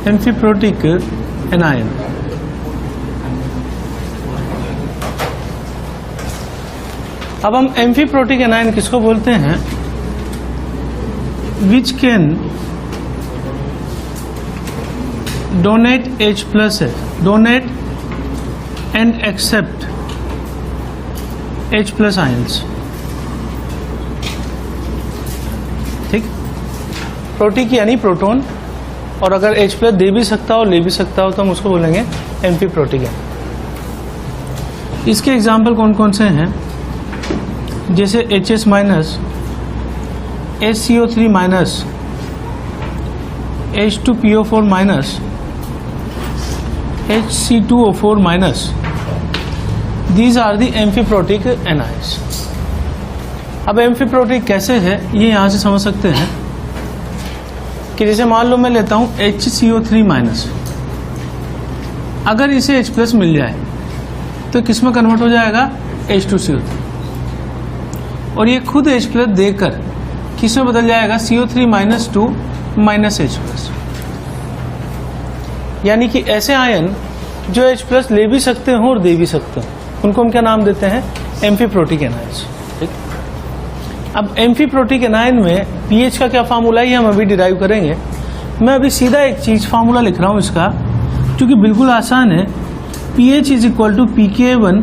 Amphiprotic anion. अब हम amphiprotic anion किसको बोलते हैं? Which can donate H plus है, donate and accept H plus ions. ठीक, प्रोटिक यानी प्रोटॉन, और अगर H प्लस दे भी सकता हो ले भी सकता हो तो हम उसको बोलेंगे एम्फीप्रोटिक है। इसके एग्जाम्पल कौन कौन से हैं? जैसे HS minus, HCO3 minus, H2PO4 minus, HC2O4 minus, these are the amphiprotic anions. अब एम्फीप्रोटिक कैसे है ये यहां से समझ सकते हैं कि जैसे मान लो मैं लेता हूं HCO3 माइनस, अगर इसे H प्लस मिल जाए तो किस में कन्वर्ट हो जाएगा? H2CO3, और ये खुद H प्लस देकर किस में बदल जाएगा? CO3 minus 2 minus H plus. यानी कि ऐसे आयन जो H प्लस ले भी सकते हो और दे भी सकते हो, उनको हम क्या नाम देते हैं? Amphiprotic anions. ठीक, अब एम्फीप्रोटिक एनायन में पीएच का क्या फार्मूला है हम अभी डिराइव करेंगे। मैं अभी सीधा एक चीज फार्मूला लिख रहा हूं इसका, क्योंकि बिल्कुल आसान है। PH is equal to pK1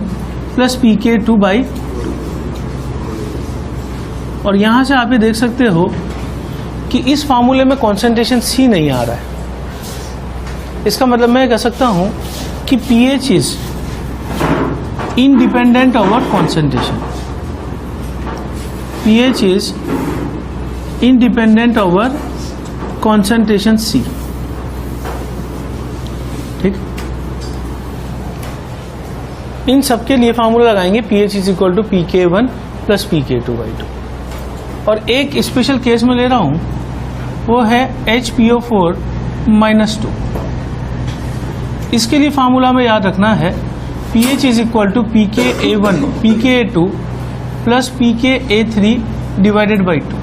plus pK2 by 2। और यहां से आप ये देख सकते हो कि इस फार्मूले में कॉन्सेंट्रेशन C नहीं आ रहा है। इसका मतलब मैं कह सकता हूं कि pH is independent over concentration. pH is independent over concentration C. ठीक, इन सब के लिए फार्मूला लगाएंगे pH is equal to pK1 plus pK2 by 2। और एक स्पेशल केस में ले रहा हूं, वो है HPO4 minus 2। इसके लिए फार्मूला में याद रखना है pH is equal to pKa1 pKa2 plus pKa3 divided by 2।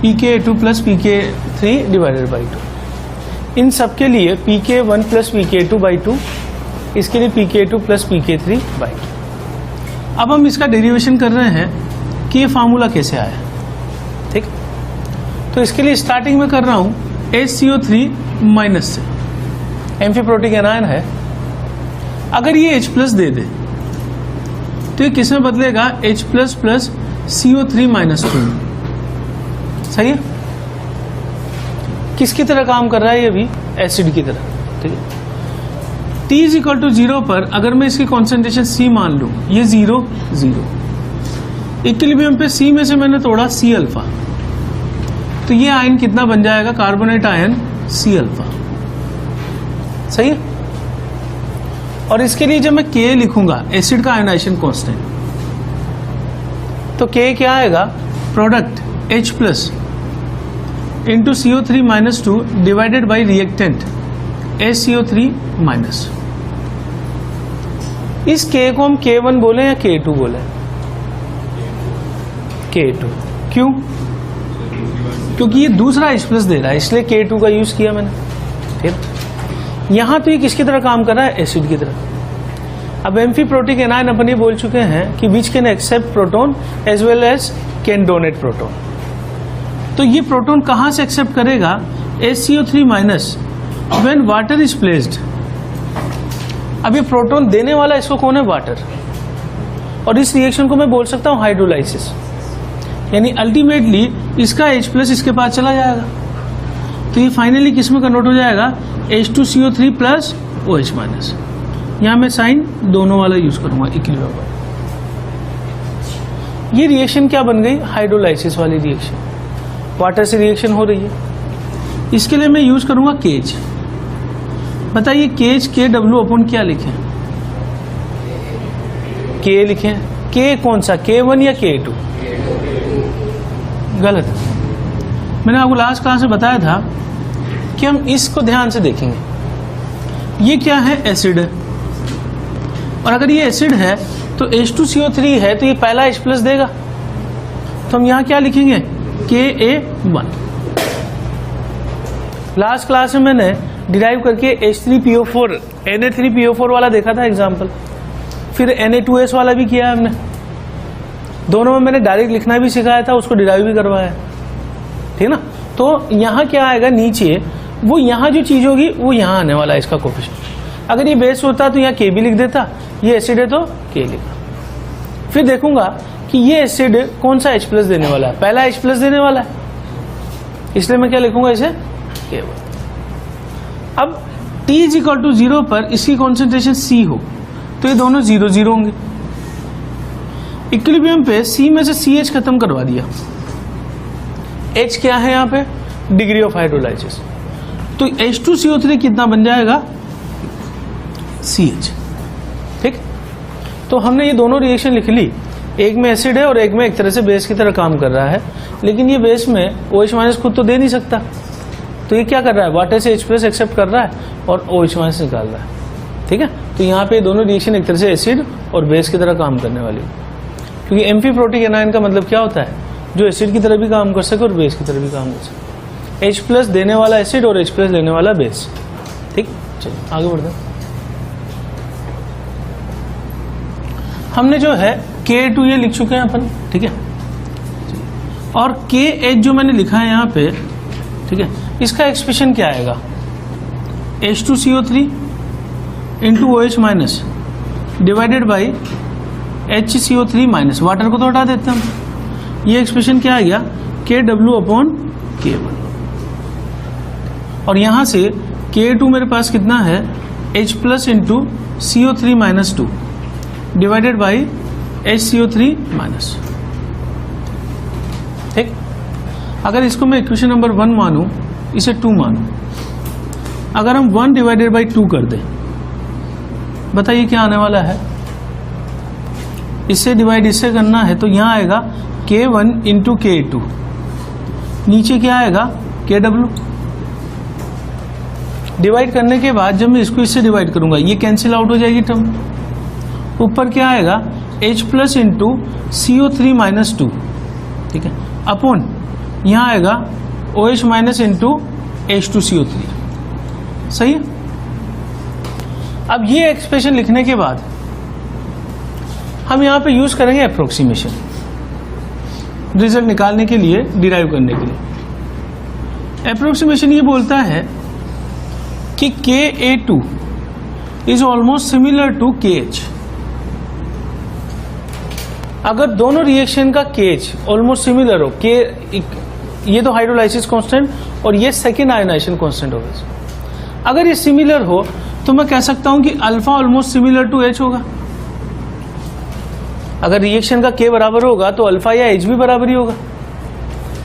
pKa2 plus pK3 divided by 2। इन सब के लिए pK1 plus pK2 by 2, इसके लिए pK2 plus pK3 by 2। अब हम इसका डेरिवेशन कर रहे हैं कि ये फार्मूला कैसे आया। ठीक, तो इसके लिए स्टार्टिंग में कर रहा हूं HCO3 माइनस से, एम्फीप्रोटिक एनायन है। अगर ये H प्लस दे दे तो ये किस में बदलेगा? H plus plus CO3 minus 2। सही है? किसकी तरह काम कर रहा है ये भी? एसिड की तरह। ठीक है, T इज इक्वल टू 0 पर अगर मैं इसकी कॉन्सेंट्रेशन C मान लूं, ये 0 0, इक्विलिब्रियम पे C में से मैंने तोड़ा C अल्फा, तो ये आयन कितना बन जाएगा? Carbonate ion C alpha. सही है? और इसके लिए जब मैं K लिखूंगा, एसिड का आयनाइजेशन कांस्टेंट, तो K क्या आएगा? Product H plus into CO3 minus 2 divided by reactant HCO3 minus. इस K को हम K1 बोले या K2 बोले? K2। क्यों? क्योंकि ये दूसरा H प्लस दे रहा है, इसलिए K2 का यूज किया मैंने। ठीक, यहां तो ये किसकी तरह काम कर रहा है? एसिड की तरह। अब एम्फीप्रोटिक एनायन अपन ये बोल चुके हैं कि which can accept proton as well as can donate proton. तो ये प्रोटॉन कहां से एक्सेप्ट करेगा? HCO3 minus when water is placed. अब ये प्रोटॉन देने वाला इसको कौन है? वाटर। और इस रिएक्शन को मैं बोल सकता हूं हाइड्रोलाइसिस, यानी अल्टीमेटली इसका H प्लस इसके पास चला जाएगा, तो ये फाइनली किस में कन्वर्ट हो जाएगा? H2CO3 plus OH minus. यहां मैं साइन दोनों वाला यूज करूंगा, इक्विलिब्रियम वाला। ये रिएक्शन क्या बन गई? हाइड्रोलाइसिस वाली रिएक्शन, वाटर से रिएक्शन हो रही है। इसके लिए मैं यूज करूंगा केज। बताइए केज KW अपन क्या लिखें? के लिखे, के कौन सा, K1 या K2? गलत। मैंने आपको लास्ट क्लास में बताया था कि हम इसको ध्यान से देखेंगे। ये क्या है, एसिड है, और अगर ये एसिड है तो H2CO3 है तो ये पहला H प्लस देगा, तो हम यहां क्या लिखेंगे, Ka1। लास्ट क्लास में मैंने डिराइव करके H3PO4 Na3PO4 वाला देखा था एग्जाम्पल, फिर Na2S वाला भी किया है हमने। दोनों में मैंने डायरेक्ट लिखना भी सिखाया था, उसको डिराइव भी करवाया, ठीक ना। तो यहाँ क्या आएगा नीचे, वो यहाँ जो चीज होगी वो यहाँ आने वाला है इसका कोफिशिएंट। अगर ये बेस होता तो यहाँ K भी लिख देता, ये एसिड है तो K लिखा। फिर देखूंगा कि ये एसिड कौन सा H प्लस देने वाला है, पहला H प्लस देने वाला है, इसलिए मैं क्या लिखूंगा इसे, K1। अब T इज इक्वल टू 0 पर इसकी कॉन्सेंट्रेशन C हो तो ये दोनों 0 0 होंगे। इक्विलिब्रियम पे C में से CH खत्म करवा दिया, H क्या है यहाँ पे, डिग्री ऑफ हाइड्रोलाइसिस, तो H2CO3 कितना बन जाएगा, CH। ठीक, तो हमने ये दोनों रिएक्शन लिख ली, एक में एसिड है और एक में एक तरह से बेस की तरह काम कर रहा है, लेकिन ये बेस में OH माइनस खुद तो दे नहीं सकता, तो ये क्या कर रहा है, वाटर से H प्लस एक्सेप्ट कर रहा है और OH माइनस निकाल रहा है। ठीक है, तो यहाँ पे दोनों रिएक्शन एक तरह से एसिड और बेस की तरह काम करने वाली है, क्योंकि एम्फीप्रोटिक एनायन का मतलब क्या होता है, जो एसिड की तरह भी काम कर सके और बेस की तरह भी काम कर सके। H प्लस देने वाला एसिड और H प्लस लेने वाला बेस। ठीक, चलिए आगे बढ़ते हैं। हमने जो है K2 ये लिख चुके हैं अपन, ठीक है, और KH जो मैंने लिखा है यहाँ पे, ठीक है, इसका एक्सप्रेशन क्या आएगा, H2CO3 into OH minus divided by HCO3 minus, water को तो हटा देते हैं, ये एक्सप्रेशन क्या आ गया, KW अपॉन K1। और यहां से K2 मेरे पास कितना है, H plus into CO3 minus 2 divided by HCO3 minus. ठीक, अगर इसको मैं इक्वेशन नंबर 1 मानूं, इसे 2 मानूं, अगर हम 1 डिवाइडेड बाई 2 कर दें, बताइए क्या आने वाला है, इससे डिवाइड इससे करना है तो यहां आएगा K1 इंटू K2, नीचे क्या आएगा, KW। डिवाइड करने के बाद जब मैं इसको इससे डिवाइड करूंगा ये कैंसिल आउट हो जाएगी टर्म, ऊपर क्या आएगा, H plus into CO3 minus 2, ठीक है, अपॉन यहां आएगा OH माइनस इंटू H2CO3। सही है। अब ये एक्सप्रेशन लिखने के बाद हम यहां पे यूज करेंगे अप्रोक्सीमेशन, रिजल्ट निकालने के लिए, डिराइव करने के लिए। अप्रोक्सीमेशन ये बोलता है कि Ka2 is almost similar to KH। अगर दोनों रिएक्शन का KH ऑलमोस्ट सिमिलर हो, ये तो हाइड्रोलाइसिस कांस्टेंट और ये सेकेंड आयनाइजेशन कांस्टेंट होगा, अगर ये सिमिलर हो तो मैं कह सकता हूं कि alpha almost similar to H होगा। अगर रिएक्शन का K बराबर होगा तो अल्फा या H भी बराबर ही होगा।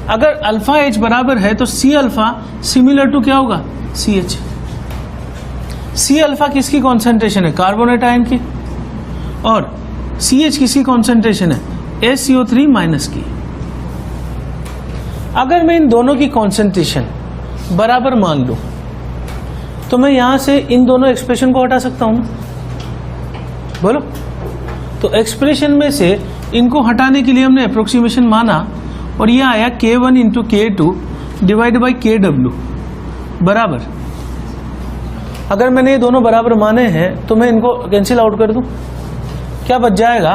अगर अल्फा H बराबर है तो C अल्फा सिमिलर टू क्या होगा, CH। C अल्फा किसकी कॉन्सेंट्रेशन है, कार्बोनेट आयन की, और CH किसकी कॉन्सेंट्रेशन है, HCO3 माइनस की। अगर मैं इन दोनों की कॉन्सेंट्रेशन बराबर मान लूं तो मैं यहां से इन दोनों एक्सप्रेशन को हटा सकता हूं, बोलो। तो एक्सप्रेशन में से इनको हटाने के लिए हमने अप्रोक्सीमेशन माना और ये आया K1 into K2 divide by KW बराबर। अगर मैंने ये दोनों बराबर माने हैं तो मैं इनको कैंसिल आउट कर दूं, क्या बच जाएगा,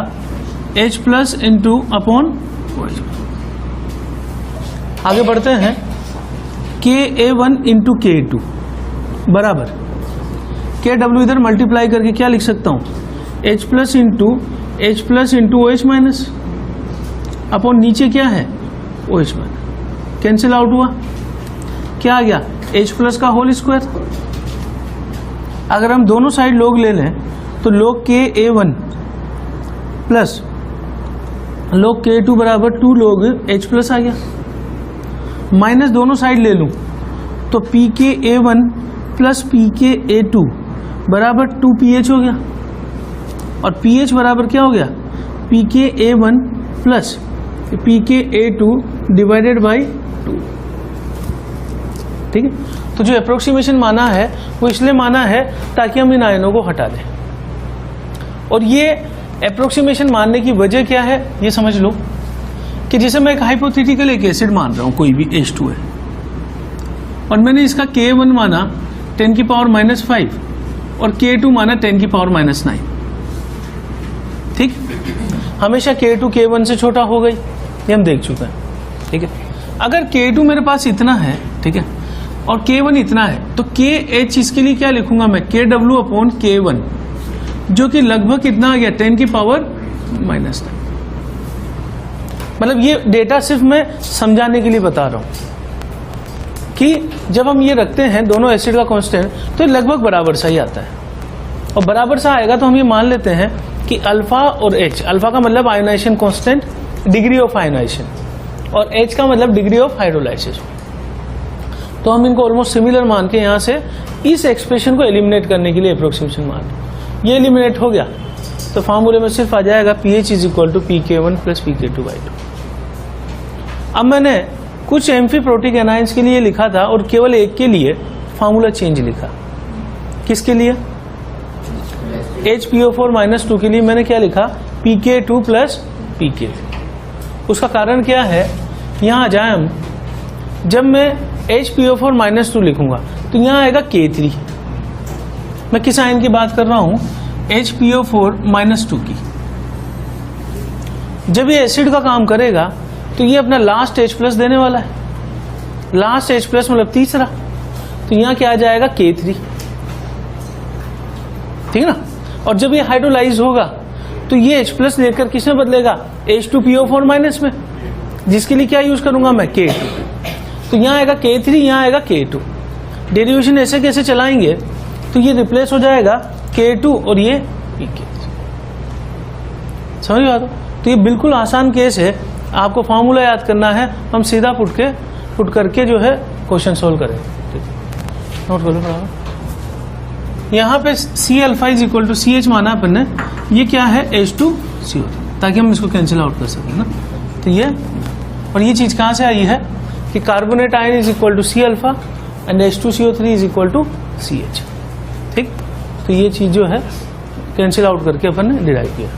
H plus into upon OH। आगे बढ़ते हैं, Ka1 इंटू K2 बराबर KW इधर मल्टीप्लाई करके क्या लिख सकता हूं, H plus into OH minus upon नीचे क्या है, OH माइनस, कैंसिल आउट हुआ, क्या आ गया, H प्लस का होल स्क्वायर। अगर हम दोनों साइड लोग ले लें तो लोग Ka1 प्लस लोग K2 बराबर 2 लोग H प्लस आ गया, माइनस दोनों साइड ले लूं तो Pka1 प्लस Pka2 बराबर 2pH हो गया, और pH बराबर क्या हो गया, pKa1 plus pKa2 divided by 2। ठीक है, तो जो अप्रोक्सीमेशन माना है वो इसलिए माना है ताकि हम इन आयनों को हटा दें। और ये अप्रोक्सीमेशन मानने की वजह क्या है ये समझ लो कि जैसे मैं एक हाइपोथेटिकल एक एसिड मान रहा हूं, कोई भी H2 है, और मैंने इसका K1 माना 10 की पावर -5 और K2 माना 10 की पावर -9। ठीक, हमेशा K2 K1 से छोटा हो गई, ये हम देख चुके हैं। ठीक है, अगर K2 मेरे पास इतना है, ठीक है, और K1 इतना है, तो KH इसके लिए क्या लिखूंगा मैं, KW अपॉन K1, जो कि लगभग कितना आ गया 10 की पावर -9। मतलब ये डेटा सिर्फ मैं समझाने के लिए बता रहा हूं कि जब हम ये रखते हैं दोनों एसिड का कांस्टेंट तो लगभग बराबर सा ही आता है, और बराबर सा आएगा तो हम ये मान लेते हैं कि अल्फा और H, अल्फा का मतलब ionisation constant, degree of ionisation, और H का मतलब डिग्री ऑफ हाइड्रोलाइसिस। तो हम इनको ऑलमोस्ट सिमिलर मान के यहां से इस एक्सप्रेशन को एलिमिनेट करने के लिए अप्रोक्सीमेशन मान, ये एलिमिनेट हो गया तो फार्मूले में सिर्फ आ जाएगा pH is equal to pK1 plus pK2/2। अब मैंने कुछ एम्फी प्रोटिक एनाइंस के लिए लिखा था और केवल एक के लिए फार्मूला चेंज लिखा। किसके लिए? HPO4-2 के लिए मैंने क्या लिखा, pK2 प्लस pK3। उसका कारण क्या है, यहां आ जाए हम, जब मैं HPO4-2 लिखूंगा तो यहां आएगा K3। मैं किस आयन की बात कर रहा हूं, HPO4-2 की। जब ये एसिड का काम करेगा तो ये अपना लास्ट H प्लस देने वाला है, लास्ट H प्लस मतलब तीसरा, तो यहां क्या आ जाएगा K3। ठीक है ना, और जब ये हाइड्रोलाइज होगा तो ये H प्लस लेकर किसमें बदलेगा, H2PO4- में, जिसके लिए क्या यूज करूंगा मैं, K2। तो यहां आएगा K3, यहां आएगा K2। डेरिवेशन ऐसे कैसे चलाएंगे तो ये रिप्लेस हो जाएगा K2 और ये pK3। समझ में आता? तो ये बिल्कुल आसान केस है, आपको फॉर्मूला याद करना है, हम सीधा पुट करके जो है क्वेश्चन सोल्व करेंगे। नोट कर लो बराबर। यहाँ पे C alpha is equal to CH माना अपन ने, ये क्या है H2CO, ताकि हम इसको कैंसिल आउट कर सकें ना। तो ये, और ये चीज कहाँ से आई है कि carbonate ion is equal to C alpha and H2CO3 is equal to CH। ठीक, तो ये चीज जो है कैंसिल आउट करके अपन ने डिराइव किया।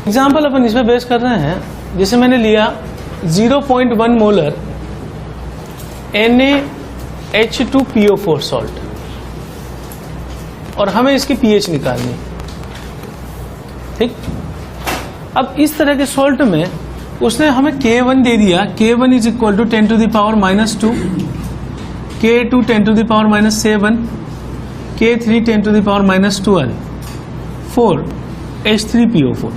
एग्जाम्पल अपन इसमें बेस कर रहे हैं, जैसे मैंने लिया 0.1 मोलर NaH2PO4 सॉल्ट और हमें इसकी pH निकालनी। ठीक, अब इस तरह के सॉल्ट में उसने हमें K1 दे दिया, K1 is equal to 10 to the power -2, K2 10 to the power -7, K3 10 to the power -12, 4 H3PO4।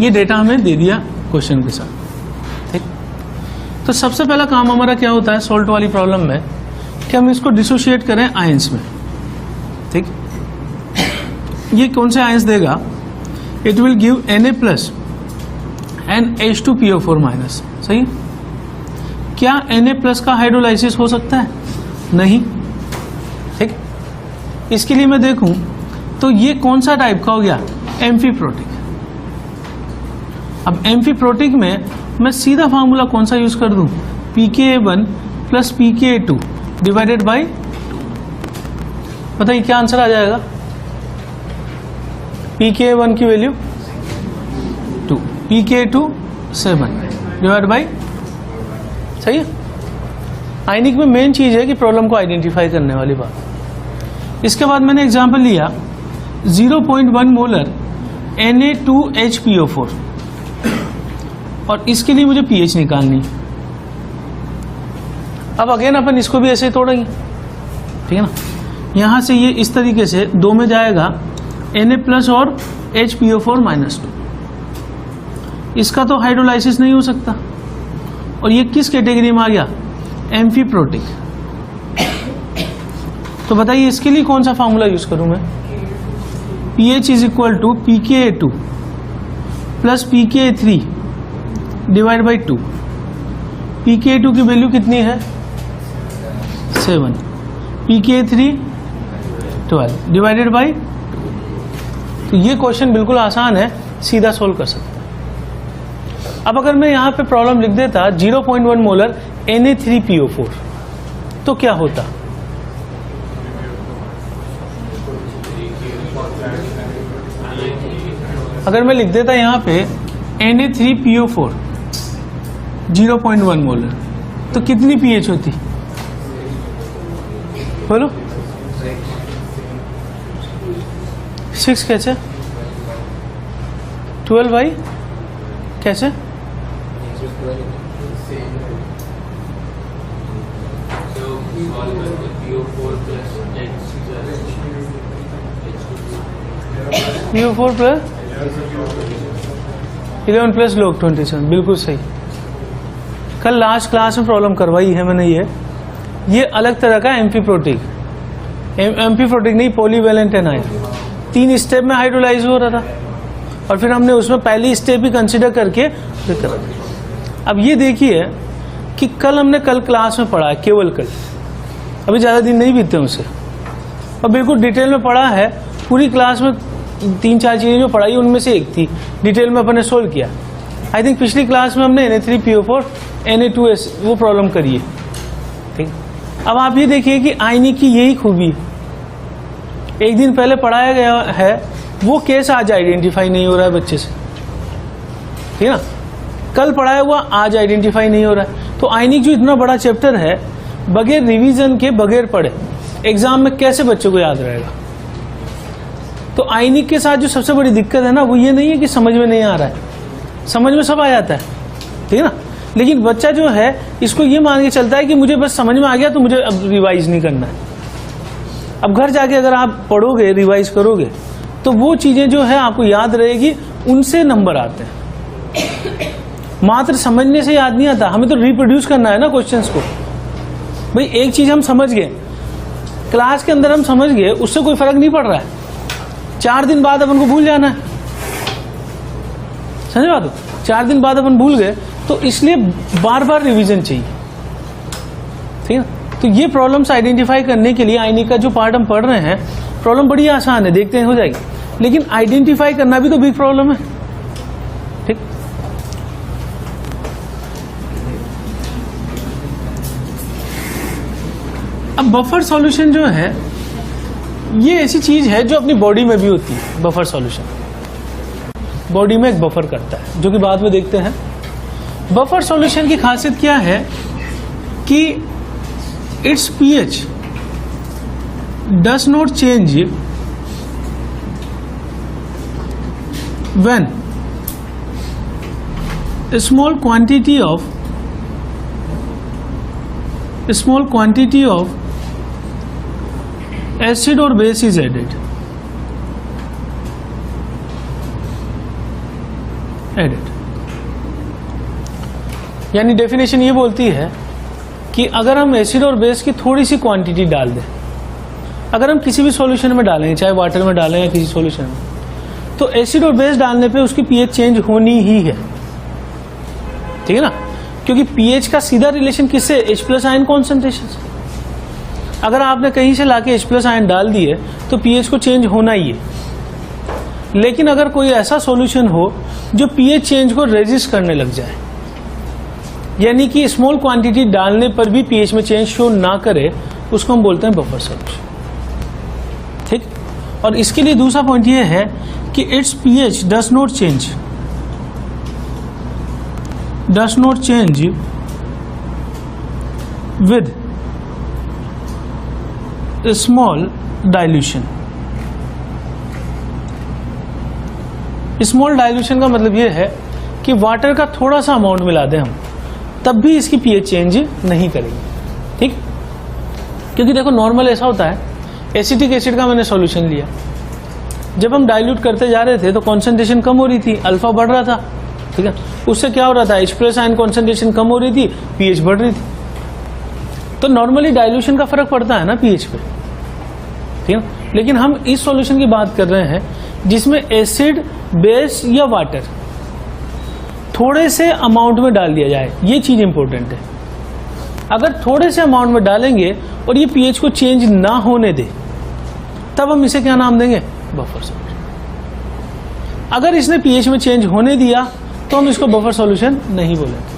ये डेटा हमें दे दिया क्वेश्चन के साथ। ठीक, तो सबसे पहला काम हमारा क्या होता है सॉल्ट वाली प्रॉब्लम में कि हम इसको डिसोशिएट करें आयंस में। ठीक, ये कौन से आयंस देगा, it will give Na plus and H2PO4-। सही, क्या Na प्लस का हाइड्रोलाइसिस हो सकता है? नहीं। ठीक, इसके लिए मैं देखूं तो ये कौन सा टाइप का हो गया, एम्फीप्रोटिक। अब एम्फीप्रोटिक में मैं सीधा फार्मूला कौन सा यूज कर दूं, pKa1 plus pKa2 divided by 2। बताइए क्या आंसर आ जाएगा, pKa1 की वैल्यू 2, pKa2 7 डिवाइड बाई। सही है, आयनिक में मेन चीज है कि प्रॉब्लम को आइडेंटिफाई करने वाली बात। इसके बाद मैंने एग्जांपल लिया 0.1 मोलर Na2HPO4 और इसके लिए मुझे pH निकालनी। अब अगेन अपन इसको भी ऐसे ही तोड़ेंगे। ठीक है ना, यहां से ये इस तरीके से 2 में जाएगा Na प्लस और HPO4-2। इसका तो हाइड्रोलाइसिस नहीं हो सकता, और ये किस कैटेगरी में आ गया, एम्फीप्रोटिक। तो बताइए इसके लिए कौन सा फार्मूला यूज करूं मैं, pH is equal to pKa2 plus pKa3 divide by 2। pKa2 की वैल्यू कितनी है, 7, pKa3 12 डिवाइडेड बाई। तो ये क्वेश्चन बिल्कुल आसान है, सीधा सोल्व कर सकते हैं। अब अगर मैं यहाँ पे प्रॉब्लम लिख देता 0.1 मोलर Na3PO4 तो क्या होता? अगर मैं लिख देता यहाँ पे Na3PO4 0.1 मोलर तो कितनी pH होती? बोलो 6 कैसे? 12 बाई कैसे? PO4 प्लस 11 प्लस log 27, बिल्कुल सही। कल लास्ट क्लास में प्रॉब्लम करवाई है मैंने। ये अलग तरह का एम्फीप्रोटिक नहीं, पॉलीवैलेंट एनायन 3 स्टेप में हाइड्रोलाइज हो रहा था और फिर हमने उसमें पहली स्टेप ही कंसिडर करके करा। अब ये देखिए कि हमने कल क्लास में पढ़ा, केवल कल, अभी ज्यादा दिन नहीं बीते उसे, और बिल्कुल डिटेल में पढ़ा है। पूरी क्लास में 3-4 चीजें जो पढ़ाई उनमें से एक थी, डिटेल में अपने सोल्व किया। आई थिंक पिछली क्लास में हमने Na3PO4 Na2S वो प्रॉब्लम करी है, ठीक। अब आप ये देखिए कि आयनिक की यही खूबी, एक दिन पहले पढ़ाया गया है वो केस आज आइडेंटिफाई नहीं हो रहा है बच्चे से, ठीक है ना। कल पढ़ाया हुआ आज आइडेंटिफाई नहीं हो रहा है। तो आयनिक जो इतना बड़ा चैप्टर है, बगैर रिवीजन के, बगैर पढ़े एग्जाम में कैसे बच्चों को याद रहेगा? तो आयनिक के साथ जो सबसे बड़ी दिक्कत है ना, वो ये नहीं है कि समझ में नहीं आ रहा है, समझ में सब आ जाता है, ठीक है ना। लेकिन बच्चा जो है इसको ये मान के चलता है कि मुझे बस समझ में आ गया तो मुझे अब रिवाइज नहीं करना है। अब घर जाके अगर आप पढ़ोगे, रिवाइज करोगे, तो वो चीजें जो है आपको याद रहेगी, उनसे नंबर आते हैं। मात्र समझने से याद नहीं आता, हमें तो रिप्रोड्यूस करना है ना क्वेश्चंस को। भाई एक चीज हम समझ गए, क्लास के अंदर हम समझ गए, उससे कोई फर्क नहीं पड़ रहा है। 4 दिन बाद अपन को भूल जाना है, समझ बात हो? 4 दिन बाद अपन भूल गए, तो इसलिए बार बार रिवीजन चाहिए, ठीक है। तो ये प्रॉब्लम्स आइडेंटिफाई करने के लिए आयनिक का जो पार्ट हम पढ़ रहे हैं, प्रॉब्लम बड़ी आसान है, देखते हैं हो जाएगी, लेकिन आइडेंटिफाई करना भी तो बिग प्रॉब्लम है, ठीक। अब बफर सॉल्यूशन जो है ये ऐसी चीज है जो अपनी बॉडी में भी होती है। बफर सॉल्यूशन बॉडी में एक बफर करता है, जो कि बाद में देखते हैं। बफर सॉल्यूशन की खासियत क्या है कि it's pH does not change when a small quantity of acid or base is added. यानी डेफिनेशन ये बोलती है कि अगर हम एसिड और बेस की थोड़ी सी क्वांटिटी डाल दें, अगर हम किसी भी सॉल्यूशन में डालें, चाहे वाटर में डालें या किसी सॉल्यूशन में, तो एसिड और बेस डालने पे उसकी पीएच चेंज होनी ही है, ठीक है ना। क्योंकि पीएच का सीधा रिलेशन किससे? H+ आयन कॉन्सेंट्रेशन से। अगर आपने कहीं से लाके H+ आयन डाल दिए तो पीएच को चेंज होना ही है। लेकिन अगर कोई ऐसा सॉल्यूशन हो जो पीएच चेंज को रेजिस्ट करने लग जाए, यानी कि स्मॉल क्वांटिटी डालने पर भी पीएच में चेंज शो ना करे, उसको हम बोलते हैं बफर सॉल्यूशन, ठीक। और इसके लिए दूसरा पॉइंट ये है कि it's pH does not change with small dilution. Small dilution का मतलब ये है कि वाटर का थोड़ा सा अमाउंट मिला दें हम, तब भी इसकी पीएच चेंज नहीं करेगी, ठीक। क्योंकि देखो नॉर्मल ऐसा होता है, एसिटिक एसिड का मैंने सॉल्यूशन लिया, जब हम डाइल्यूट करते जा रहे थे तो कॉन्सेंट्रेशन कम हो रही थी, अल्फा बढ़ रहा था, ठीक है। उससे क्या हो रहा था? H+ आयन कॉन्सेंट्रेशन कम हो रही थी, पीएच बढ़ रही थी। तो नॉर्मली डाइल्यूशन का फर्क पड़ता है ना पीएच पे, ठीक है। लेकिन हम इस सॉल्यूशन की बात कर रहे हैं जिसमें एसिड, बेस या वाटर थोड़े से अमाउंट में डाल दिया जाए, ये चीज इंपॉर्टेंट है। अगर थोड़े से अमाउंट में डालेंगे और ये पीएच को चेंज ना होने दे, तब हम इसे क्या नाम देंगे? बफर सॉल्यूशन, अगर इसने पीएच में चेंज होने दिया तो हम इसको बफर सॉल्यूशन नहीं बोलेंगे।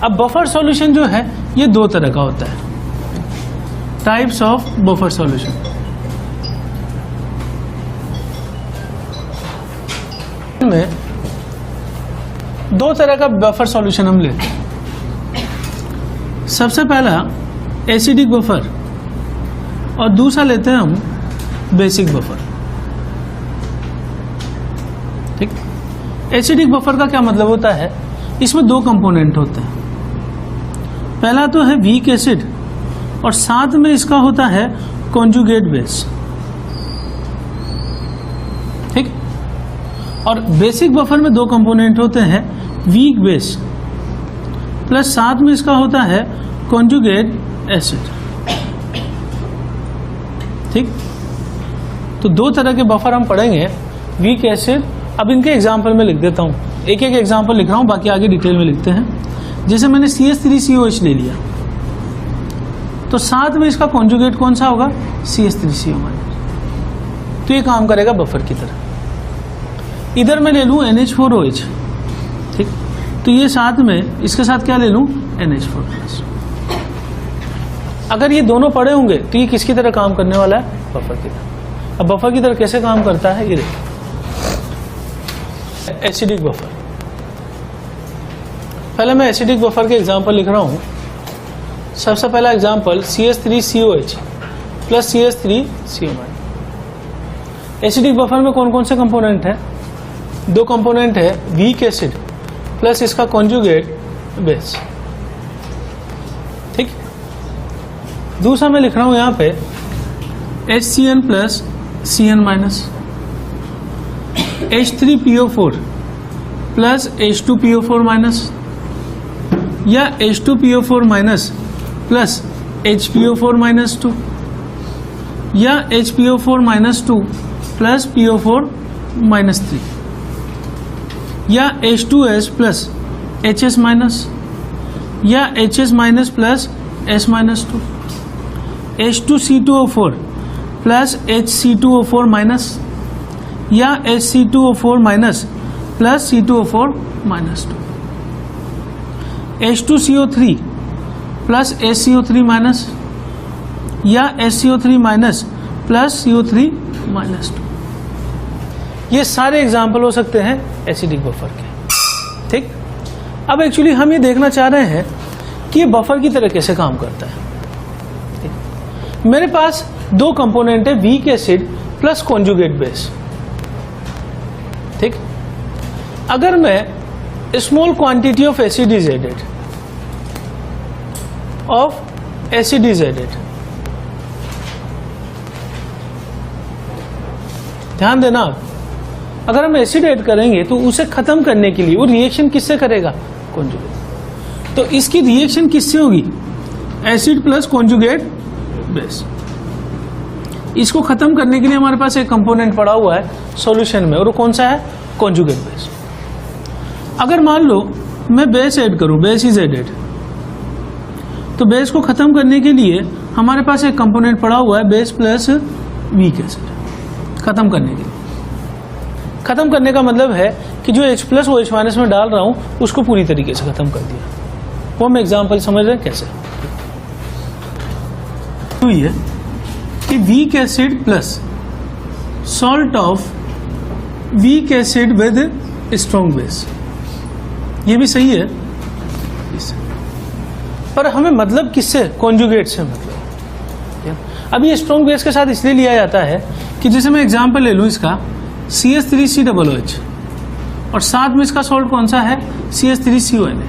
अब बफर सॉल्यूशन जो है ये दो तरह का होता है, टाइप्स ऑफ बफर सॉल्यूशन। में दो तरह का बफर सॉल्यूशन हम लेते हैं। सबसे पहला एसिडिक बफर और दूसरा लेते हैं हम बेसिक बफर। ठीक, एसिडिक बफर का क्या मतलब होता है, इसमें दो कंपोनेंट होते हैं। पहला तो है वीक एसिड और साथ में इसका होता है कॉन्जुगेट बेस। ठीक, और बेसिक बफर में दो कंपोनेंट होते हैं, वीक बेस प्लस साथ में इसका होता है कॉन्जुगेट एसिड। ठीक, तो दो तरह के बफर हम पढ़ेंगे, वीक एसिड। अब इनके एग्जाम्पल में लिख देता हूं, एक एक एग्जाम्पल लिख रहा हूं, बाकी आगे डिटेल में लिखते हैं। जैसे मैंने CH3COH ले लिया तो साथ में इसका कॉन्जुगेट कौन सा होगा, CH3CO-। तो ये काम करेगा बफर की तरह। इधर मैं ले लूं NH4OH। ठीक, तो ये साथ में इसके साथ क्या ले लूं, NH4+। अगर ये दोनों पड़े होंगे तो ये किसकी तरह काम करने वाला है, बफर की तरह। अब बफर की तरह कैसे काम करता है ये देखिए, एसिडिक बफर। पहले मैं एसिडिक बफर के एग्जांपल लिख रहा हूं। सबसे पहला example CH3COH plus CH3CO-। Acidic buffer में कौन कौन से कंपोनेंट है, दो कंपोनेंट है, वीक एसिड प्लस इसका कॉन्जुगेट बेस। ठीक, दूसरा मैं लिख रहा हूं यहां पे HCN plus CN minus, H3PO4 plus H2PO4 minus, या H2PO4 minus plus HPO4 minus 2, या HPO4 minus 2 plus PO4 minus 3, या H2S प्लस HS माइनस, या HS minus plus S minus 2, H2C2O4 plus HC2O4 minus, या HC2O4 minus plus C2O4 minus 2, H2CO3 plus SCO3 minus, या SCO3 minus plus CO3 minus 2। ये सारे example हो सकते हैं acidic buffer के। ठीक, अब एक्चुअली हम ये देखना चाह रहे हैं कि ये बफर की तरह कैसे काम करता है। ठीक? मेरे पास दो कंपोनेंट है, weak acid plus conjugate base. ठीक, अगर मैं small quantity of acid is added, ध्यान देना, अगर हम एसिड ऐड करेंगे तो उसे खत्म करने के लिए वो रिएक्शन किससे करेगा, कॉन्जुगेट। तो इसकी रिएक्शन किससे होगी, एसिड प्लस कॉन्जुगेट बेस। इसको खत्म करने के लिए हमारे पास एक कंपोनेंट पड़ा हुआ है सॉल्यूशन में, और वो कौन सा है, कॉन्जुगेट बेस। अगर मान लो मैं बेस ऐड करूं, बेस इज एडेड, तो बेस को खत्म करने के लिए हमारे पास एक कंपोनेंट पड़ा हुआ है बेस प्लस वीक एसिड। खत्म करने के लिए, खत्म करने का मतलब है कि जो H प्लस वो H माइनस में डाल रहा हूं उसको पूरी तरीके से खत्म कर दिया। वो हम एग्जांपल समझ रहे हैं कैसे। तो ये कि week acid plus salt of weak acid with strong base, ये भी सही है, पर हमें मतलब किससे, कॉन्जुगेट से मतलब। अब ये स्ट्रॉन्ग बेस के साथ इसलिए लिया जाता है कि जैसे मैं एग्जांपल ले लूं इसका CH3COOH और साथ में इसका सॉल्ट कौन सा है, CH3CONA।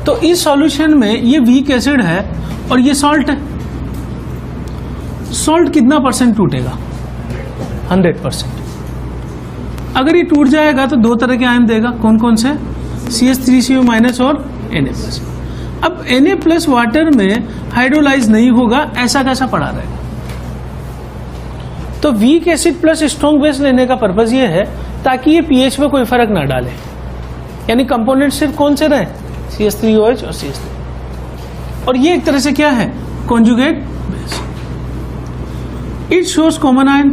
तो इस सॉल्यूशन में ये वीक एसिड है और ये सॉल्ट है। सॉल्ट कितना परसेंट टूटेगा, 100%। अगर ये टूट जाएगा तो दो तरह के आयन देगा, कौन कौन से, CH3CO- और Na+। अब Na+ वाटर में हाइड्रोलाइज नहीं होगा, ऐसा कैसा पड़ा रहेगा। तो week acid plus strong base लेने का पर्पज ये है ताकि ये पीएच में कोई फर्क ना डाले, यानी कंपोनेंट सिर्फ कौन से रहे, CH3OH और CH3। और ये एक तरह से क्या है, conjugate base. It shows common ion,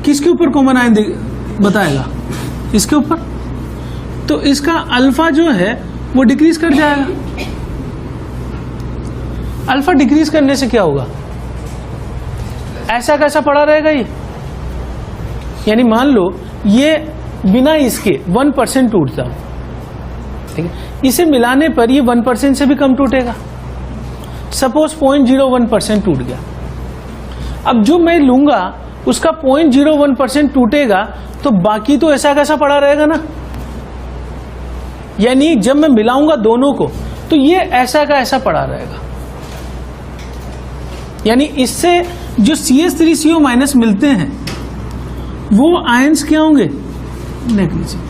किसके ऊपर कॉमन आयन बताएगा? इसके ऊपर। तो इसका अल्फा जो है वो डिक्रीज कर जाएगा। अल्फा डिक्रीज करने से क्या होगा? ऐसा कैसा पड़ा रहेगा ये, यानी मान लो ये बिना इसके 1% टूटता, ठीक है, इसे मिलाने पर ये 1% से भी कम टूटेगा। सपोज 0.01% टूट गया। अब जो मैं लूंगा उसका 0.01% टूटेगा, तो बाकी तो ऐसा कैसा पड़ा रहेगा ना, यानी जब मैं मिलाऊंगा दोनों को तो ये ऐसा का ऐसा पड़ा रहेगा। यानी इससे जो CH3CO- मिलते हैं वो आयंस क्या होंगे? नेग्लिजिबल।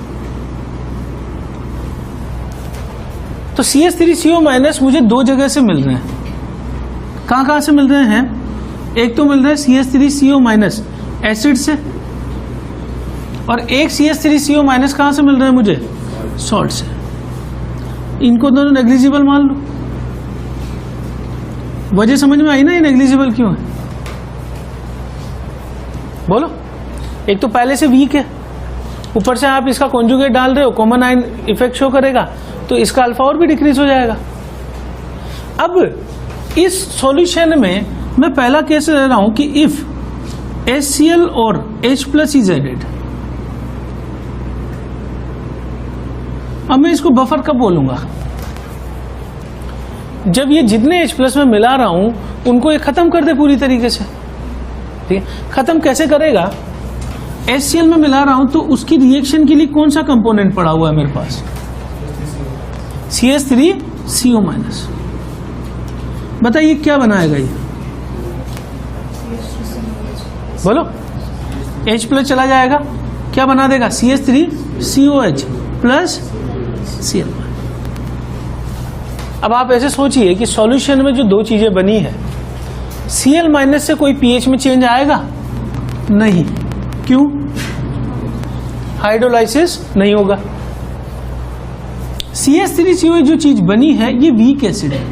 तो CH3CO- मुझे दो जगह से मिल रहे हैं। कहां से मिल रहे हैं? एक तो मिल रहा है CH3CO- एसिड से, और एक CH3CO- कहां से मिल रहा है मुझे? सॉल्ट से। इनको दोनों नेग्लिजिबल मान लो। वजह समझ में आई ना ये नेग्लिजिबल क्यों है? बोलो। एक तो पहले से वीक है, ऊपर से आप इसका कॉन्जुगेट डाल रहे हो, कॉमन आयन इफेक्ट शो करेगा, तो इसका अल्फा और भी डिक्रीज हो जाएगा। अब इस सॉल्यूशन में मैं पहला केस ले रहा हूं कि इफ HCl और H+ इज एडेड। अब मैं इसको बफर कब बोलूंगा? जब ये जितने H+ में मिला रहा हूं उनको ये खत्म कर दे पूरी तरीके से, ठीक है। खत्म कैसे करेगा? HCl में मिला रहा हूं तो उसकी रिएक्शन के लिए कौन सा कंपोनेंट पड़ा हुआ है मेरे पास? CH3CO-। बताइए क्या बनाएगा ये? बोलो। H+ चला जाएगा, क्या बना देगा? CH3COH plus Cl। अब आप ऐसे सोचिए कि सॉल्यूशन में जो दो चीजें बनी है, Cl- से कोई pH में चेंज आएगा? नहीं। क्यों? हाइड्रोलाइसिस नहीं होगा। CH3COH जो चीज बनी है ये वीक एसिड है,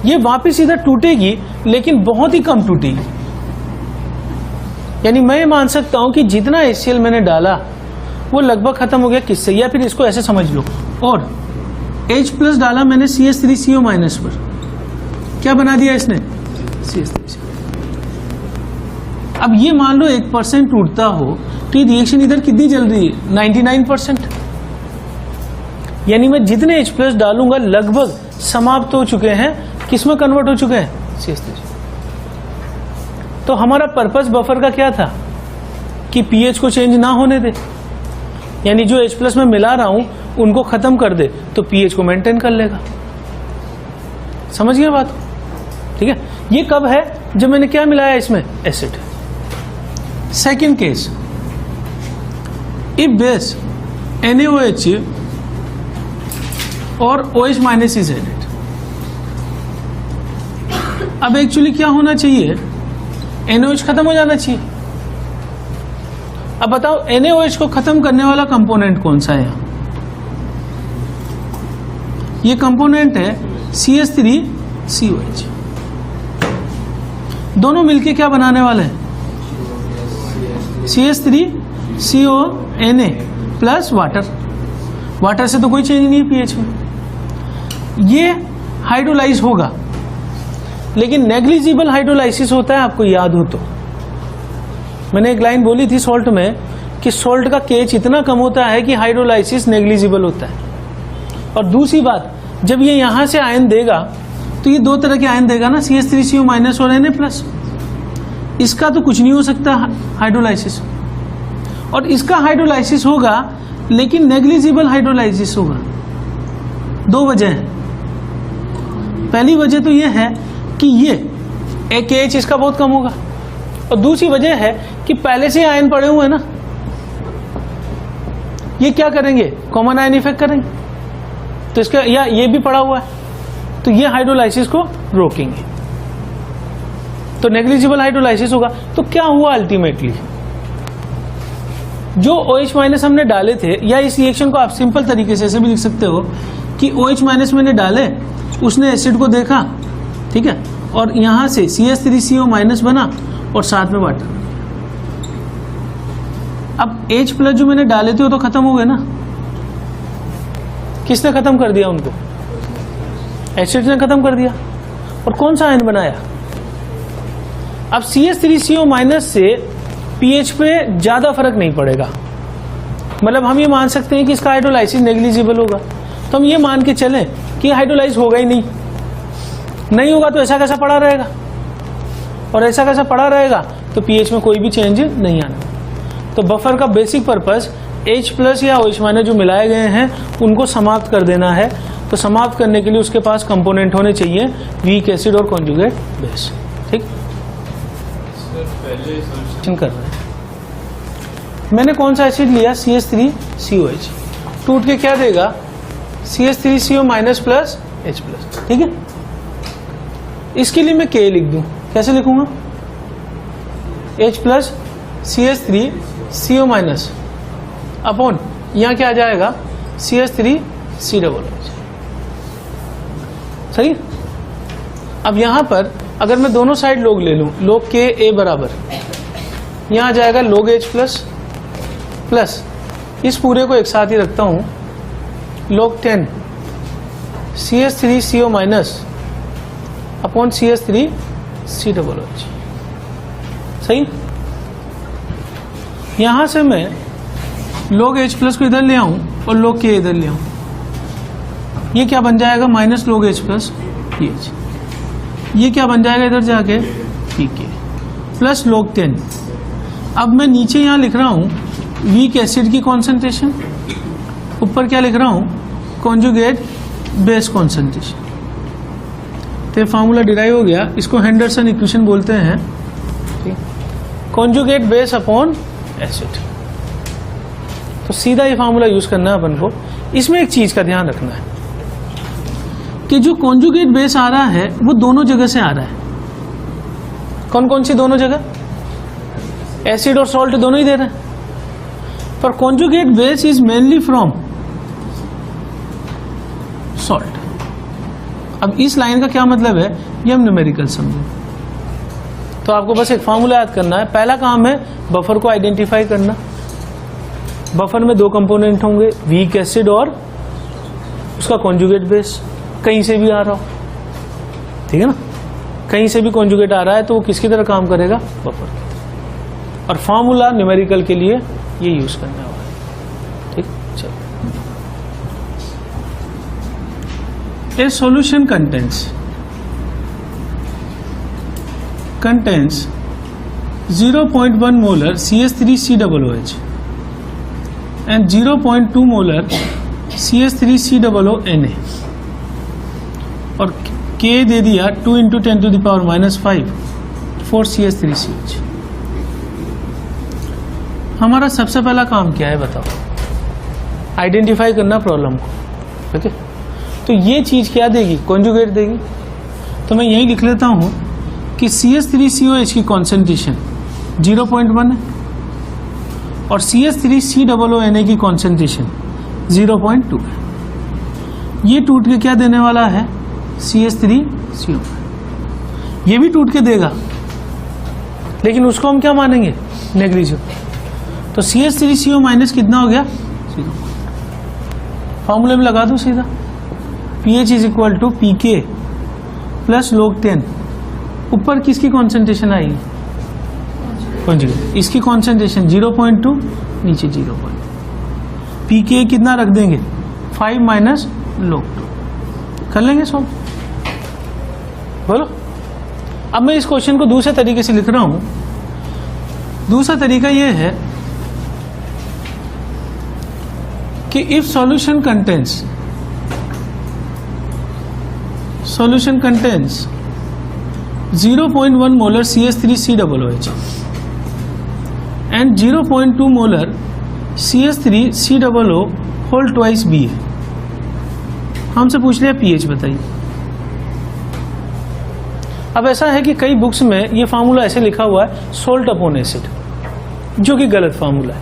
ये वापस इधर टूटेगी लेकिन बहुत ही कम टूटेगी। यानी मैं मान सकता हूं कि जितना HCl मैंने डाला वो लगभग खत्म हो गया किससे, या फिर इसको ऐसे समझ लो, और H+ डाला मैंने CH3CO- पर, क्या बना दिया इसने? CH3CO। अब ये मान लो 1% टूटता हो तो ये रिएक्शन इधर कितनी चल रही है? 99%। यानी मैं जितने H+ डालूंगा लगभग समाप्त हो चुके हैं, किसमें कन्वर्ट हो चुके हैं? CH3। तो हमारा पर्पस बफर का क्या था? कि pH को चेंज ना होने दे, यानी जो H+ में मिला रहा हूं उनको खत्म कर दे तो pH को मेंटेन कर लेगा। समझ गए बात? ठीक है। ये कब है? जब मैंने क्या मिलाया इसमें? Acid. Second case, if base NaOH और OH- इज एडेड। अब एक्चुअली क्या होना चाहिए? NaOH खत्म हो जाना चाहिए। अब बताओ NaOH को खत्म करने वाला कंपोनेंट कौन सा है यहां? ये कंपोनेंट है CH3COH। दोनों मिलके क्या बनाने वाले हैं? CH3CONa plus water. वाटर से तो कोई चेंज नहीं है pH में। ये हाइड्रोलाइज होगा, लेकिन नेग्लिजिबल हाइड्रोलाइसिस होता है, आपको याद हो तो। मैंने एक लाइन बोली थी सॉल्ट में कि सॉल्ट का KH इतना कम होता है कि हाइड्रोलाइसिस नेग्लिजिबल होता है। और दूसरी बात, जब ये यहां से आयन देगा तो ये दो तरह के आयन देगा ना, CH3CO- और Na+। इसका तो कुछ नहीं हो सकता हाइड्रोलाइसिस, और इसका हाइड्रोलाइसिस होगा लेकिन नेग्लिजिबल हाइड्रोलाइसिस होगा। दो वजह है। पहली वजह तो ये है कि ये KH इसका बहुत कम होगा, और दूसरी वजह है कि पहले से आयन पड़े हुए हैं ना, ये क्या करेंगे? कॉमन आयन इफेक्ट करेंगे। तो इसका या ये भी पड़ा हुआ है तो ये हाइड्रोलाइसिस को रोकेंगे, तो नेग्लिजिबल हाइड्रोलाइसिस होगा। तो क्या हुआ अल्टीमेटली? जो OH- हमने डाले थे, या इस रिएक्शन को आप सिंपल तरीके से ऐसे भी लिख सकते हो कि OH- मैंने डाले, उसने एसिड को देखा, ठीक है, और यहां से CH3CO- बना और साथ में वाटर। अब H प्लस जो मैंने डाले थे वो तो खत्म हो गए ना, किसने खत्म कर दिया उनको? एसिड ने खत्म कर दिया। और कौन सा आयन बनाया? अब CH3CO माइनस से pH पे ज्यादा फर्क नहीं पड़ेगा, मतलब हम ये मान सकते हैं कि इसका हाइड्रोलाइसिस नेग्लिजिबल होगा। तो हम ये मान के चलें कि हाइड्रोलाइज होगा ही नहीं होगा तो ऐसा कैसा पड़ा रहेगा, और ऐसा कैसा पड़ा रहेगा तो pH में कोई भी चेंज नहीं आना। तो बफर का बेसिक पर्पस H प्लस या OH माइनस जो मिलाए गए हैं उनको समाप्त कर देना है। तो समाप्त करने के लिए उसके पास कंपोनेंट होने चाहिए वीक एसिड और कॉन्जुगेट बेस। ठीक, कर रहे हैं। मैंने कौन सा एसिड लिया? CH3COH। टूट के क्या देगा? CH3CO minus plus H plus. ठीक है, इसके लिए मैं K लिख दूं, कैसे लिखूंगा? H plus CH3CO minus upon यहां क्या आ जाएगा? CH3COH। सही। अब यहां पर अगर मैं दोनों साइड लोग ले लूं, लोग के ए बराबर, यहां आ जाएगा लोग H प्लस प्लस इस पूरे को एक साथ ही रखता हूं, लोग 10 CH3CO माइनस अपॉन CH3COH। सही। यहां से मैं लोग H प्लस को इधर ले आऊं और लोग के इधर ले आऊं, ये क्या बन जाएगा? माइनस लोग H प्लस pH। ये क्या बन जाएगा इधर जाके? pK प्लस लोग 10। अब मैं नीचे यहां लिख रहा हूं वीक एसिड की कॉन्सेंट्रेशन, ऊपर क्या लिख रहा हूं? Conjugate base concentration. तो फार्मूला डिराइव हो गया, इसको हेंडरसन इक्वेशन बोलते हैं। Conjugate base upon acid. तो सीधा ये फार्मूला यूज करना है अपन को। इसमें एक चीज का ध्यान रखना है कि जो कॉन्जुगेट बेस आ रहा है वो दोनों जगह से आ रहा है। कौन कौन सी दोनों जगह? एसिड और सॉल्ट दोनों ही दे रहे हैं, पर conjugate base is mainly from salt. अब इस लाइन का क्या मतलब है ये हम न्यूमेरिकल समझें। तो आपको बस एक फार्मूला याद करना है। पहला काम है बफर को आइडेंटिफाई करना। बफर में दो कंपोनेंट होंगे, वीक एसिड और उसका कॉन्जुगेट बेस, कहीं से भी आ रहा हो, ठीक है ना, कहीं से भी कॉन्जुगेट आ रहा है तो वो किसकी तरह काम करेगा? बफर। और फार्मूला न्यूमेरिकल के लिए ये यूज करने वाला है। ठीक, चलो। A solution contains 0.1 molar CH3COOH and 0.2 molar CH3COONA और K दे दिया 2 × 10⁻⁻⁵ 4 CH3CH। हमारा सबसे पहला काम क्या है बताओ? आइडेंटिफाई करना प्रॉब्लम को। ठीक है, तो ये चीज क्या देगी? कॉन्जुगेट देगी। तो मैं यही लिख लेता हूं कि CH3COH की कॉन्सेंट्रेशन 0.1 है और CH3COONA की कॉन्सेंट्रेशन 0.2 है। ये टूट के क्या देने वाला है? CH3CO। ये भी टूट के देगा, लेकिन उसको हम क्या मानेंगे? नेग्लिजिबल। तो CH3CO माइनस कितना हो गया? 0। फॉर्मूले में लगा दूं सीधा, pH is equal to PK plus log 10। ऊपर किसकी कॉन्सेंट्रेशन आई? कॉन्जुगेट। इसकी कॉन्सेंट्रेशन 0.2, नीचे 0.2। PK कितना रख देंगे? 5 माइनस log 2। कर लेंगे सॉल्व। बोलो। अब मैं इस क्वेश्चन को दूसरे तरीके से लिख रहा हूं। दूसरा तरीका यह है कि if solution contains 0.1 molar CH3COOH and 0.2 molar CH3COO whole twice BA। हमसे पूछ लिया pH बताइए। अब ऐसा है कि कई बुक्स में ये फार्मूला ऐसे लिखा हुआ है सोल्ट अपॉन एसिड, जो कि गलत फार्मूला है।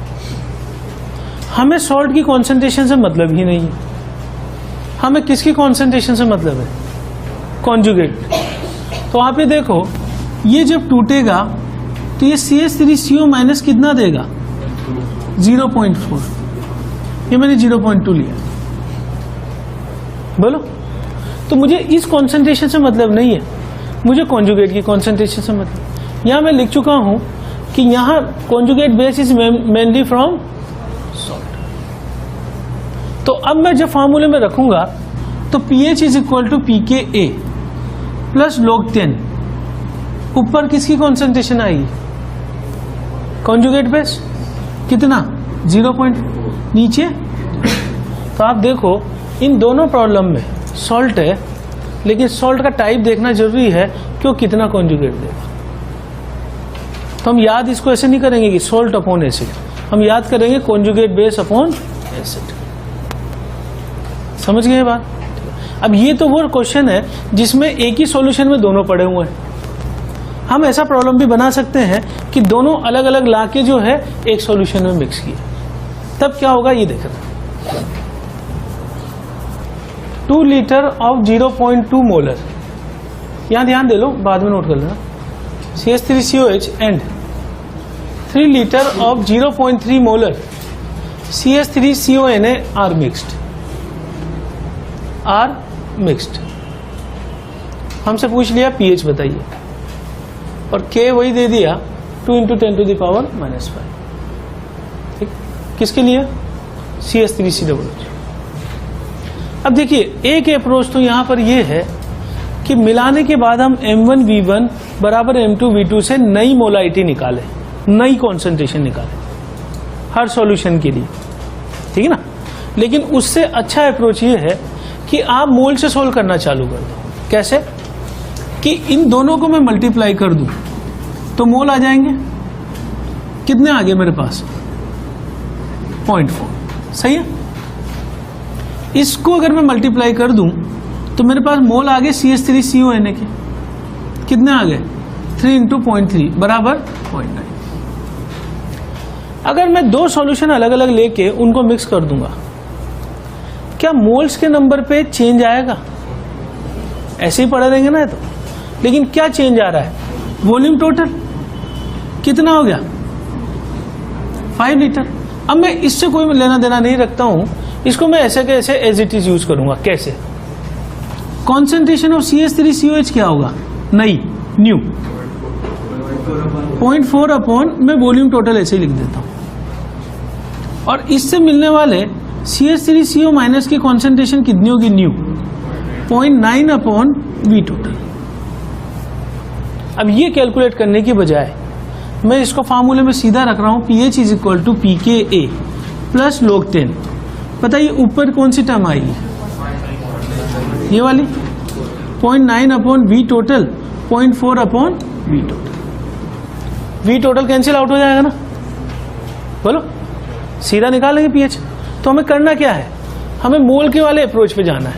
हमें सॉल्ट की कॉन्सेंट्रेशन से मतलब ही नहीं है, हमें किसकी कॉन्सेंट्रेशन से मतलब है? कॉन्जुगेट। तो आप ये देखो, ये जब टूटेगा तो ये CH3CO माइनस कितना देगा? 0.4, ये मैंने 0.2 लिया। बोलो, तो मुझे इस कॉन्सेंट्रेशन से मतलब नहीं है, मुझे कॉन्जुगेट की कॉन्सेंट्रेशन से मतलब। यहां मैं लिख चुका हूं कि यहां conjugate base is mainly from salt. तो अब मैं जब फार्मूले में रखूंगा तो pH is equal to pKa plus log 10, ऊपर किसकी कॉन्सेंट्रेशन आएगी? कॉन्जुगेट बेस कितना? 0. नीचे तो आप देखो इन दोनों प्रॉब्लम में सॉल्ट है, लेकिन सॉल्ट का टाइप देखना जरूरी है कि वो कितना कॉन्जुगेट देगा। तो हम याद इसको ऐसे नहीं करेंगे कि सॉल्ट अपॉन एसिड, हम याद करेंगे कॉन्जुगेट बेस अपॉन एसिड। समझ गए बात? अब ये तो वो क्वेश्चन है जिसमें एक ही सॉल्यूशन में दोनों पड़े हुए हैं। हम ऐसा प्रॉब्लम भी बना सकते हैं कि दोनों अलग अलग लाके जो है एक सॉल्यूशन में मिक्स किए, तब क्या होगा ये देखना। 2 लीटर ऑफ 0.2 मोलर, यहां ध्यान दे लो, बाद में नोट कर लेना, CH3COH and 3 litre of 0.3 molar CH3CONA are mixed. हमसे पूछ लिया pH बताइए, और K वही दे दिया 2 × 10⁻⁻⁵। ठीक, किसके लिए? CH3COH। अब देखिए एक अप्रोच तो यहां पर यह है कि मिलाने के बाद हम M1V1 बराबर M2V2 से नई मोलाइटी निकालें, नई कॉन्सेंट्रेशन निकालें हर सॉल्यूशन के लिए, ठीक है ना। लेकिन उससे अच्छा अप्रोच ये है कि आप मोल से सोल्व करना चालू कर दो। कैसे? कि इन दोनों को मैं मल्टीप्लाई कर दूं तो मोल आ जाएंगे। कितने आ गए मेरे पास? 0.4, सही है। इसको अगर मैं मल्टीप्लाई कर दूं तो मेरे पास मोल आ गए CH3CONA के, कितने आ गए? 3 × 0.3 बराबर 0.9। अगर मैं दो सॉल्यूशन अलग अलग लेके उनको मिक्स कर दूंगा, क्या मोल्स के नंबर पे चेंज आएगा? ऐसे ही पड़े रहेंगे ना तो। लेकिन क्या चेंज आ रहा है? वॉल्यूम टोटल कितना हो गया? 5 लीटर। अब मैं इससे कोई लेना देना नहीं रखता हूं, इसको मैं ऐसे के ऐसे एज इट इज यूज करूंगा। कैसे? कॉन्सेंट्रेशन ऑफ CH3COH क्या होगा? नई, न्यू 0.4 अपॉन, मैं वॉल्यूम टोटल ऐसे ही लिख देता हूं। और इससे मिलने वाले CH3CO- की कॉन्सेंट्रेशन कितनी होगी? New 0.9 upon V total. अब ये कैलकुलेट करने की बजाय मैं इसको फार्मूले में सीधा रख रहा हूं, pH is equal to pKa plus log 10। बताइए ऊपर कौन सी टर्म आएगी? ये वाली 0.9 upon V total, 0.4 upon V total. V total cancel out हो जाएगा ना, बोलो, सीधा निकालेंगे pH। तो हमें करना क्या है? हमें मोल के वाले अप्रोच पे जाना है,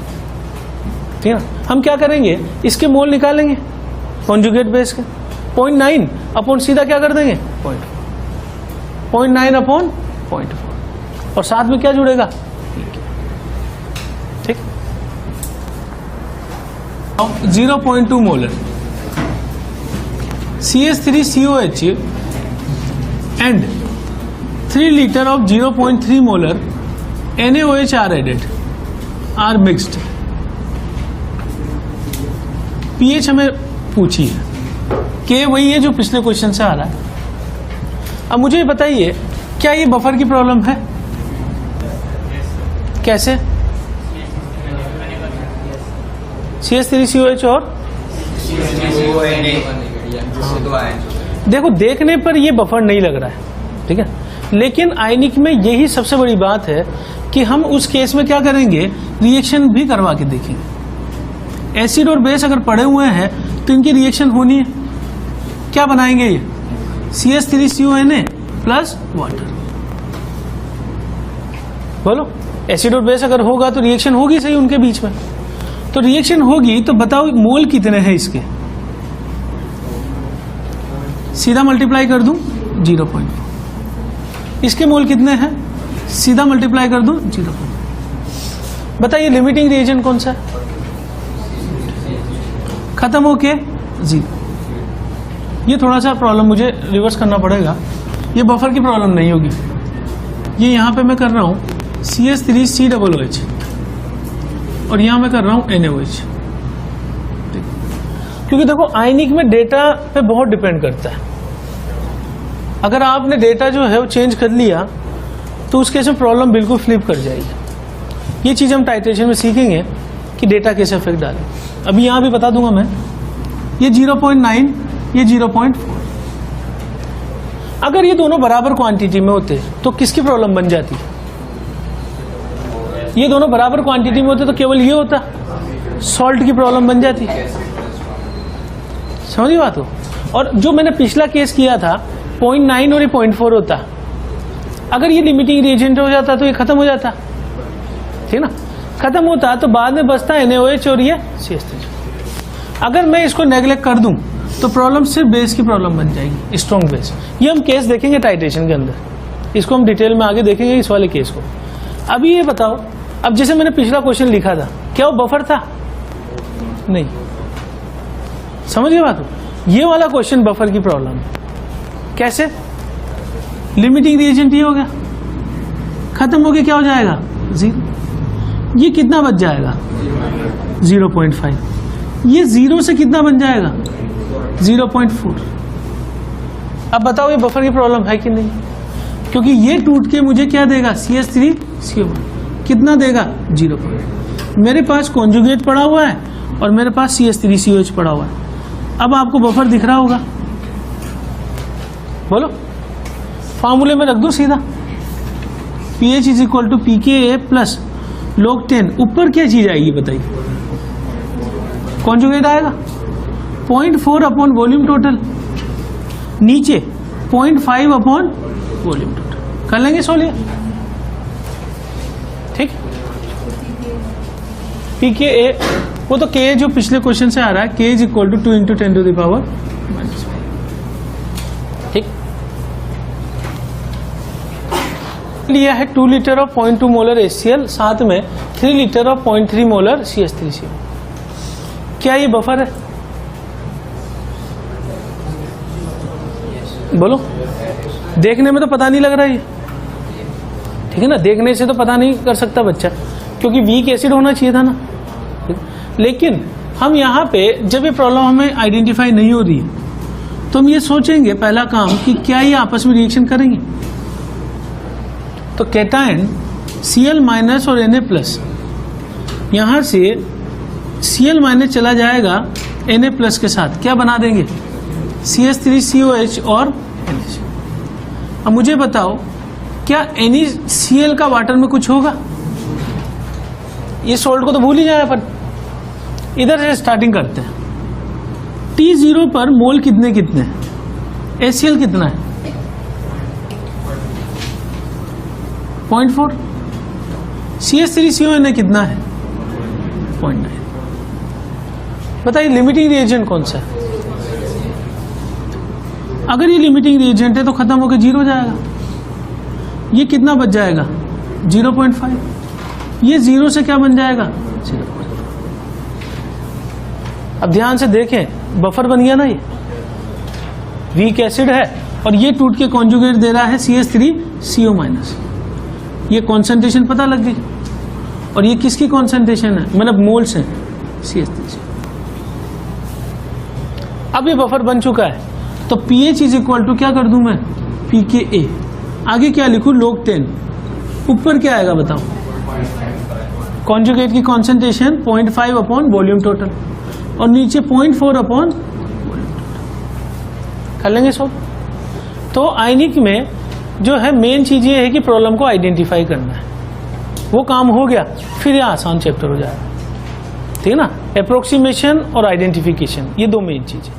ठीक है। हम क्या करेंगे? इसके मोल निकालेंगे कॉन्जुगेट बेस के, 0.9 अपॉन सीधा क्या कर देंगे? 0.9 अपॉन 0.4, और साथ में क्या जुड़ेगा? ठीक। 0.2 molar CH3COH and 3 litre of 0.3 molar NaOH are added, are mixed। pH हमें पूछी है, K वही है जो पिछले क्वेश्चन से आ रहा है। अब मुझे बताइए क्या ये बफर की प्रॉब्लम है? कैसे? CH3COH और देखो देखने पर ये बफर नहीं लग रहा है, ठीक है, लेकिन आयनिक में यही सबसे बड़ी बात है कि हम उस केस में क्या करेंगे? रिएक्शन भी करवा के देखेंगे। एसिड और बेस अगर पड़े हुए हैं तो इनकी रिएक्शन होनी है। क्या बनाएंगे? ये CH3CONA प्लस वाटर। बोलो, एसिड और बेस अगर होगा तो रिएक्शन होगी सही उनके बीच में। तो रिएक्शन होगी तो बताओ मोल कितने हैं इसके? सीधा मल्टीप्लाई कर दूं 0.4। इसके मोल कितने हैं? सीधा मल्टीप्लाई कर दूं 0.4। बताइए लिमिटिंग रिएजेंट कौन सा है? खत्म होके 0। ये थोड़ा सा प्रॉब्लम मुझे रिवर्स करना पड़ेगा, ये बफर की प्रॉब्लम नहीं होगी, ये यहाँ पे मैं कर रहा हूँ CH3COOH और यहाँ मैं कर रहा हूँ NaOH, क्योंकि देखो आयनिक में डेटा पे बहुत डिपेंड करता है। अगर आपने डेटा जो है वो चेंज कर लिया तो उस केस में प्रॉब्लम बिल्कुल फ्लिप कर जाएगी। ये चीज़ हम टाइट्रेशन में सीखेंगे कि डेटा कैसे इफेक्ट डाले। अभी यहाँ भी बता दूंगा मैं, ये 0.9, ये 0.4। अगर ये दोनों बराबर क्वांटिटी में होते तो किसकी प्रॉब्लम बन जाती? ये दोनों बराबर क्वांटिटी में होते तो केवल ये होता, सॉल्ट की प्रॉब्लम बन जाती। समझी बात हो? और जो मैंने पिछला केस किया था 0.9 और ये 0.4 होता, अगर ये लिमिटिंग रिएजेंट हो जाता तो ये खत्म हो जाता, ठीक ना? खत्म होता तो बाद में बचता NaOH और ये CH3। अगर मैं इसको नेग्लेक्ट कर दूं तो प्रॉब्लम सिर्फ बेस की प्रॉब्लम बन जाएगी, स्ट्रॉन्ग बेस। ये हम केस देखेंगे टाइट्रेशन के अंदर, इसको हम डिटेल में आगे देखेंगे इस वाले केस को। अभी ये बताओ, अब जैसे मैंने पिछला क्वेश्चन लिखा था, क्या वो बफर था? नहीं। समझ गए बात? ये वाला क्वेश्चन बफर की प्रॉब्लम है। कैसे? लिमिटिंग रिएजेंट ये हो गया, खत्म हो गया, क्या हो जाएगा? 0। ये कितना बच जाएगा? 0.5। ये 0 से कितना बन जाएगा? 0.4। अब बताओ ये बफर की प्रॉब्लम है कि नहीं? क्योंकि ये टूट के मुझे क्या देगा? CH3COOH। कितना देगा? 0। मेरे पास कॉन्जुगेट पड़ा हुआ है और मेरे पास CH3COOH पड़ा हुआ है। अब आपको बफर दिख रहा होगा, बोलो फार्मूले में रख दो सीधा, pH = pKa प्लस log 10। ऊपर क्या चीज आएगी बताइए? कॉन्जुगेट आएगा 0.4 अपॉन वॉल्यूम टोटल, नीचे 0.5 अपॉन वॉल्यूम टोटल। कर लेंगे सोलिए, ठीक? pKa वो तो K जो पिछले क्वेश्चन से आ रहा है, K = 2 × 10⁻⁻⁻⁴ ठीक। लिया है 2 लीटर ऑफ 0.2 मोलर HCl, साथ में 3 लीटर ऑफ 0.3 मोलर CH3COOH। क्या ये बफर है? बोलो। देखने में तो पता नहीं लग रहा है, ठीक है ना? देखने से तो पता नहीं कर सकता बच्चा, क्योंकि वीक एसिड होना चाहिए था ना। लेकिन हम यहाँ पे जब ये प्रॉब्लम हमें आइडेंटिफाई नहीं हो रही है तो हम ये सोचेंगे पहला काम कि क्या ये आपस में रिएक्शन करेंगे। तो कैटायन Cl- और Na+, यहाँ से Cl- चला जाएगा Na+ के साथ, क्या बना देंगे? CH3COH और NaCl। अब मुझे बताओ, क्या NaCl का वाटर में कुछ होगा? ये सोल्ट को तो भूल ही जाए अपन। इधर से स्टार्टिंग करते हैं। T0 पर मोल कितने कितने हैं? HCl कितना है? 0.4। CH3COOH कितना है? 0.9। बताइए लिमिटिंग रिएजेंट कौन सा है? अगर ये लिमिटिंग रिएजेंट है तो खत्म होकर 0 हो जाएगा। ये कितना बच जाएगा? 0.5। ये 0 से क्या बन जाएगा? 0। अब ध्यान से देखें, बफर बन गया ना, ये वीक एसिड है और ये टूट के कॉन्जुगेट दे रहा है CH3CO-। ये कॉन्सेंट्रेशन पता लग गई, और ये किसकी कॉन्सेंट्रेशन है? मतलब मोल्स है CH3CO। अब ये बफर बन चुका है, तो pH = क्या कर दूं मैं? pKa। आगे क्या लिखूं? log 10। ऊपर क्या आएगा बताओ? कॉन्जुगेट की कॉन्सेंट्रेशन 0.5 अपॉन वॉल्यूम टोटल, और नीचे 0.4 अपॉन वॉल्यूम टोटल। कर लेंगे सब। तो आयनिक में जो है मेन चीज ये है कि प्रॉब्लम को आइडेंटिफाई करना है। वो काम हो गया, फिर ये आसान चैप्टर हो जाएगा, ठीक है ना? अप्रोक्सीमेशन और आइडेंटिफिकेशन, ये दो मेन चीज है।